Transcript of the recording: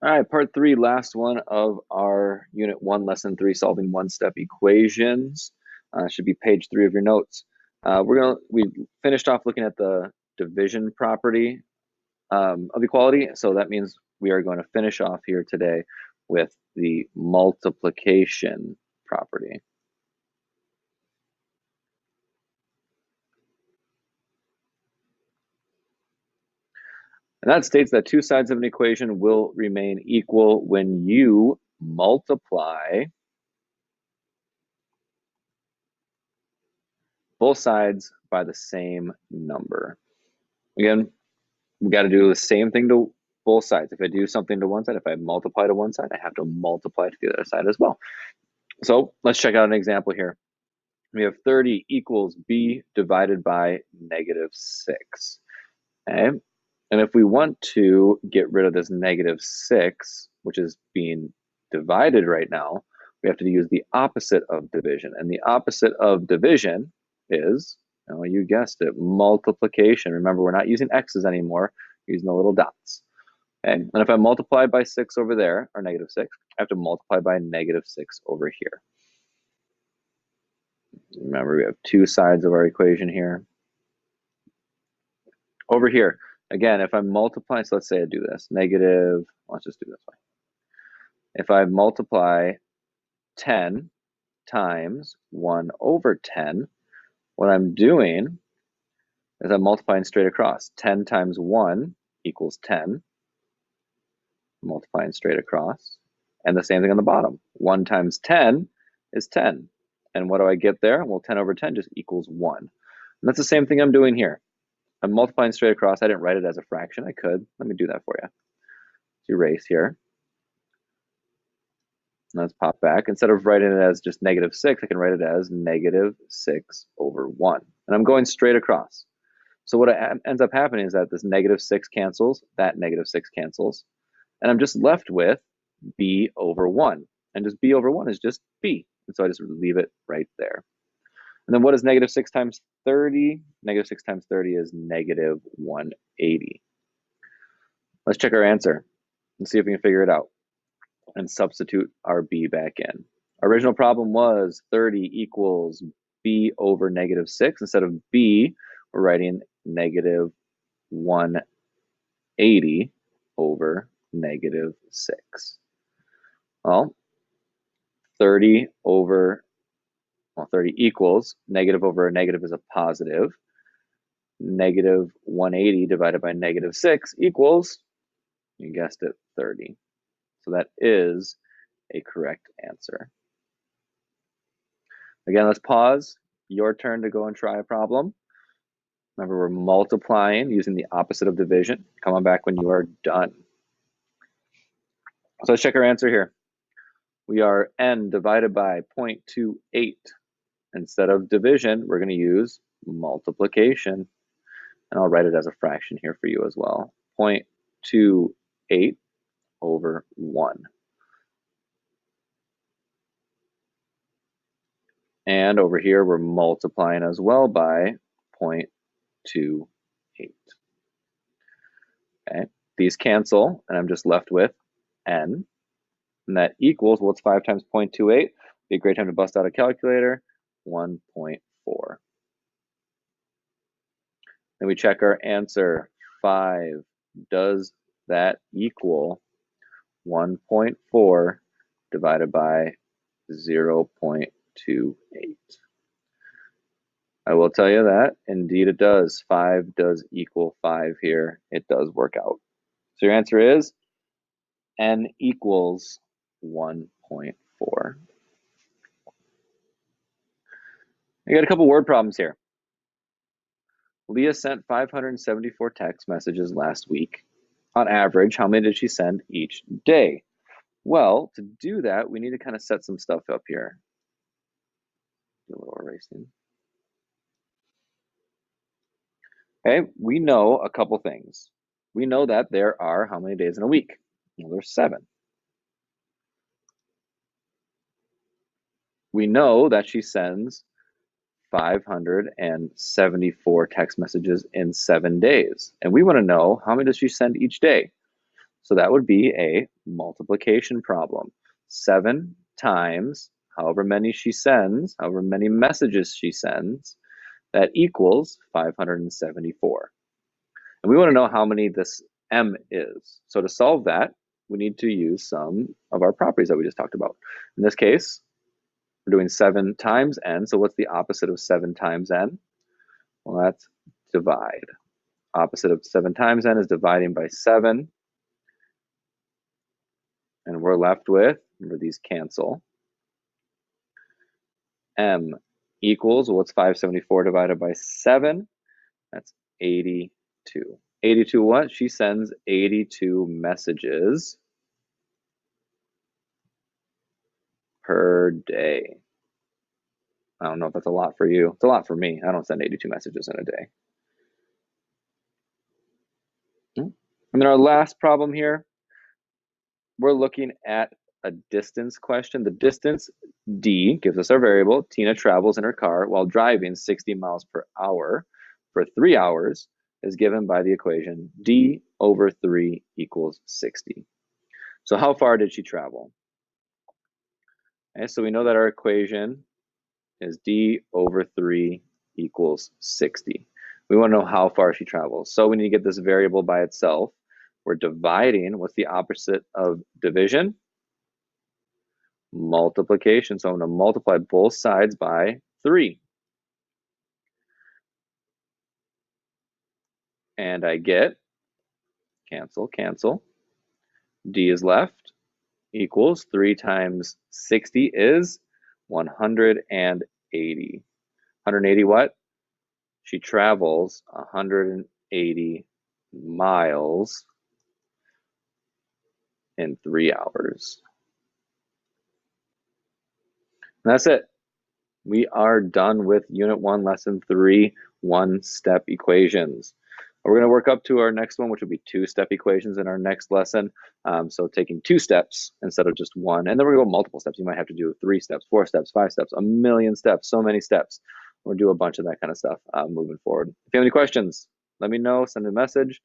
All right, part 3, last one of our Unit 1, Lesson 3, solving one-step equations. Should be page 3 of your notes. We finished off looking at the division property of equality, so that means we are going to finish off here today with the multiplication property. And that states that two sides of an equation will remain equal when you multiply both sides by the same number. Again, we got to do the same thing to both sides. If I do something to one side, if I multiply to one side, I have to multiply to the other side as well. So let's check out an example here. We have 30 equals b divided by -6. Okay. And if we want to get rid of this -6, which is being divided right now, we have to use the opposite of division. And the opposite of division is, oh, you guessed it, multiplication. Remember, we're not using x's anymore, we're using the little dots. Okay? And if I multiply by 6 over there, or -6, I have to multiply by -6 over here. Remember, we have two sides of our equation here. Over here, again, if I'm multiplying, so let's say I do this, let's just do this way. If I multiply 10 times 1 over 10, what I'm doing is I'm multiplying straight across. 10 times 1 equals 10. Multiplying straight across. And the same thing on the bottom. 1 times 10 is 10. And what do I get there? Well, 10 over 10 just equals 1. And that's the same thing I'm doing here. I'm multiplying straight across. I didn't write it as a fraction. I could. Let me do that for you. Let's erase here. Let's pop back. Instead of writing it as just -6, I can write it as -6 over 1. And I'm going straight across. So what ends up happening is that this -6 cancels, that -6 cancels, and I'm just left with b over 1. And just b over 1 is just b. And so I just leave it right there. And then what is -6 times 30? -6 times 30 is -180. Let's check our answer and see if we can figure it out and substitute our b back in. Our original problem was 30 equals b over -6. Instead of b, we're writing -180 over -6. Well, 30 equals, negative over a negative is a positive. -180 divided by -6 equals, you guessed it, 30. So that is a correct answer. Again, let's pause. Your turn to go and try a problem. Remember, we're multiplying using the opposite of division. Come on back when you are done. So let's check our answer here. We are n divided by 0.28. Instead of division, we're going to use multiplication. And I'll write it as a fraction here for you as well. 0.28 over 1. And over here, we're multiplying as well by 0.28. Okay, these cancel, and I'm just left with n. And that equals, what's 5 times 0.28? Be a great time to bust out a calculator, 1.4. Then we check our answer, 5. Does that equal 1.4 divided by 0.28? I will tell you that, indeed it does. 5 does equal 5 here. It does work out. So your answer is n equals 1.4. I got a couple word problems here. Leah sent 574 text messages last week. On average, how many did she send each day? Well, to do that, we need to kind of set some stuff up here. Do a little erasing. Okay, we know a couple things. We know that there are how many days in a week? Well, there's 7. We know that she sends 574 text messages in 7 days. And we want to know, how many does she send each day? So that would be a multiplication problem. 7 times however many she sends, however many messages she sends, that equals 574. And we want to know how many this m is. So to solve that, we need to use some of our properties that we just talked about. In this case, we're doing 7 times n. So what's the opposite of 7 times n? Well, that's divide. Opposite of 7 times n is dividing by 7. And we're left with, remember these cancel, m equals, what's 574 divided by 7? That's 82. 82 what? She sends 82 messages per day. I don't know if that's a lot for you. It's a lot for me. I don't send 82 messages in a day. And then our last problem here, we're looking at a distance question. The distance, d, gives us our variable. Tina travels in her car while driving 60 miles per hour for 3 hours, is given by the equation d over 3 equals 60. So how far did she travel? Okay, so we know that our equation is d over 3 equals 60. We want to know how far she travels. So we need to get this variable by itself. We're dividing. What's the opposite of division? Multiplication. So I'm going to multiply both sides by 3. And I get, cancel, cancel. D is left, equals 3 times 60 is 180. 180 what? She travels 180 miles in 3 hours. And that's it. We are done with Unit 1, Lesson 3, one-step equations. We're going to work up to our next one, which will be two-step equations in our next lesson. So taking 2 steps instead of just 1. And then we're going to go multiple steps. You might have to do 3 steps, 4 steps, 5 steps, a million steps, so many steps. We'll do a bunch of that kind of stuff moving forward. If you have any questions, let me know, send a message.